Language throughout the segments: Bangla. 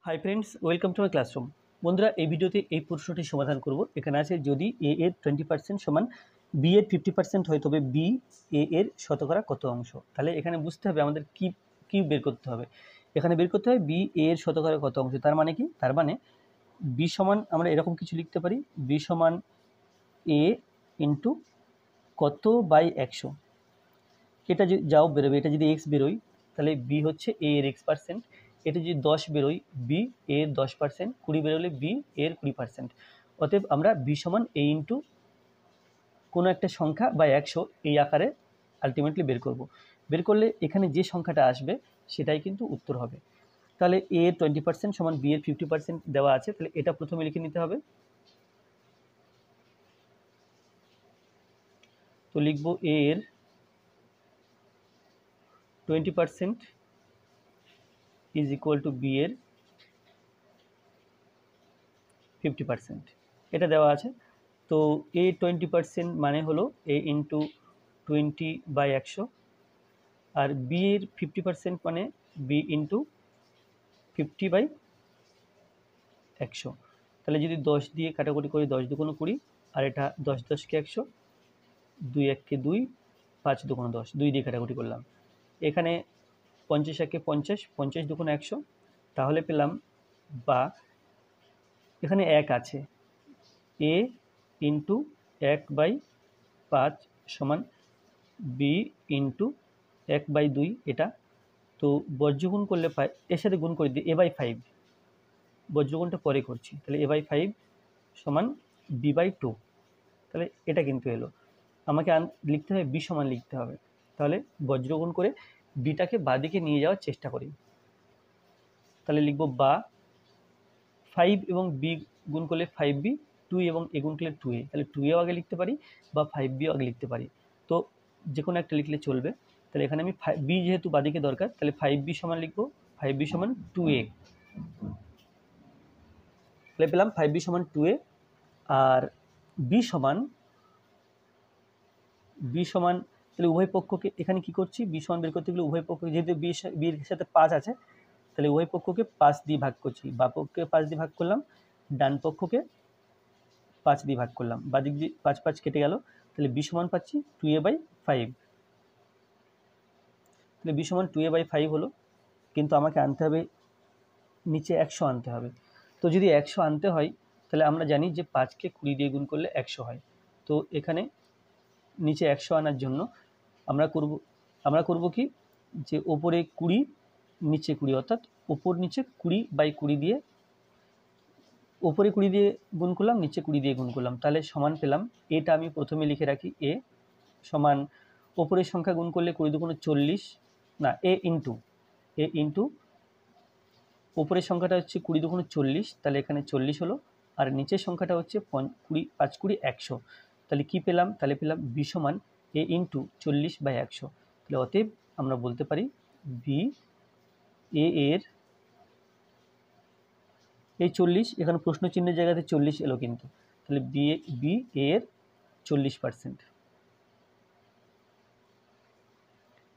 Hi friends, welcome to my classroom. বন্ধুরা, এই ভিডিওতে এই প্রশ্নটি সমাধান করব। এখানে আছে, যদি এ এর 20% সমান বি এর 50% হয়, তবে বি এ এর শতকরা কত অংশ? তাহলে এখানে বুঝতে হবে আমাদের কি কি বের করতে হবে। এখানে বের করতে হবে বি এ এর শতকরা কত অংশ। তার মানে কি? তার মানে বি সমান আমরা এরকম কিছু লিখতে পারি, বি সমান এ ইন্টু কত বাই 100। এটা যদি যাও বেরোবে, এটা যদি এক্স বেরোয় তাহলে বি হচ্ছে এ এর x%। এটা যদি 10 বেরোয়, বি এর 10%। 20 বেরোলে বি এর 20%। অতএব আমরা বি সমান এ ইন্টু কোনো একটা সংখ্যা বা 100 এই আকারে আলটিমেটলি বের করব। বের করলে এখানে যে সংখ্যাটা আসবে সেটাই কিন্তু উত্তর হবে। তাহলে এ এর 20% সমান বি এর 50% দেওয়া আছে, তাহলে এটা প্রথমে লিখে নিতে হবে। তো লিখব এ এর 20% ইজ ইকুয়াল টু বি এর 50%, এটা দেওয়া আছে। তো এ 20% মানে হলো এ ইন্টু 20/100, আর বি এর 50% মানে বি ইন্টু 50/100। তাহলে যদি 10 দিয়ে কাটাকুটি করি, 10 দুগুণ 20, আর এটা 10 10কে 100, 2 1কে 2, 5 দুগুণ 10, 2 দিয়ে কাটাকুটি করলাম। এখানে 50 1কে 50, 50 দুগুণ 100, তাহলে পেলাম, বা এখানে 1 আছে, এ ইন্টু 1/5 সমান বি ইন্টু 1/2 এটা। তো বজ্রগুণ করলে পাই, এর সাথে গুণ করে দিই a/5, বজ্রগুণটা পরে করছি। তাহলে a/5 সমান b/2। তাহলে এটা কিন্তু এলো। আমাকে লিখতে হবে বি সমান লিখতে হবে। তাহলে বজ্রগুণ করে বিটাকে বাঁদিকে নিয়ে যাওয়ার চেষ্টা করি। তাহলে লিখব বা 5 এবং বি গুণ করলে 5b, 2 এবং এ গুণ করলে 2a। তাহলে 2aও আগে লিখতে পারি বা 5bও আগে লিখতে পারি। তো যে কোনো একটা লিখলে চলবে। তাহলে এখানে আমি বি যেহেতু বাদিকে দরকার, তাহলে 5b সমান লিখব 5b সমান 2a। তাহলে পেলাম 5b সমান 2a। আর বি সমান তাহলে উভয় পক্ষকে এখানে কি করছি, বি সমান বের করতে গেলে উভয় পক্ষকে, যেহেতু বির সাথে 5 আছে, তাহলে উভয় পক্ষকে 5 দিয়ে ভাগ করছি। বা পক্ষকে 5 দিয়ে ভাগ করলাম, ডান পক্ষকে 5 দিয়ে ভাগ করলাম, বাদিক দিয়ে 5 5 কেটে গেল। তাহলে বি সমান পাচ্ছি 2a/5। তাহলে বি সমান 2a/5 হলো। কিন্তু আমাকে আনতে হবে নিচে 100 আনতে হবে। তো যদি 100 আনতে হয়, তাহলে আমরা জানি যে 5কে 20 দিয়ে গুণ করলে 100 হয়। তো এখানে নিচে 100 আনার জন্য আমরা করব কি, যে ওপরে 20 নিচে 20, অর্থাৎ ওপর নিচে 20/20 দিয়ে, ওপরে 20 দিয়ে গুণ করলাম, নিচে 20 দিয়ে গুণ করলাম। তাহলে সমান পেলাম, এটা আমি প্রথমে লিখে রাখি, এ সমান ওপরের সংখ্যা গুণ করলে 20 দুগুণে 40, না, এ ইন্টু ওপরের সংখ্যাটা হচ্ছে 20 দুগুণে 40, তাহলে এখানে 40 হলো। আর নিচের সংখ্যাটা হচ্ছে 20 5 20 100। তাহলে কি পেলাম? তাহলে পেলাম বি সমান এ ইন্টু 40/100। তাহলে অতএব আমরা বলতে পারি বি এ এর, এই 40 এখানে প্রশ্ন চিহ্নের জায়গাতে 40 এলো কিন্তু, তাহলে বি এর 40%।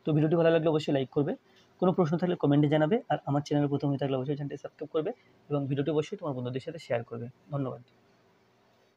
তো ভিডিওটি ভালো লাগলে অবশ্যই লাইক করবে, কোনো প্রশ্ন থাকলে কমেন্টে জানাবে, আর আমার চ্যানেলে প্রথম হয়ে থাকলে অবশ্যই চ্যানেলটি সাবস্ক্রাইব করবে এবং ভিডিওটি অবশ্যই তোমার বন্ধুদের সাথে শেয়ার করবে। ধন্যবাদ।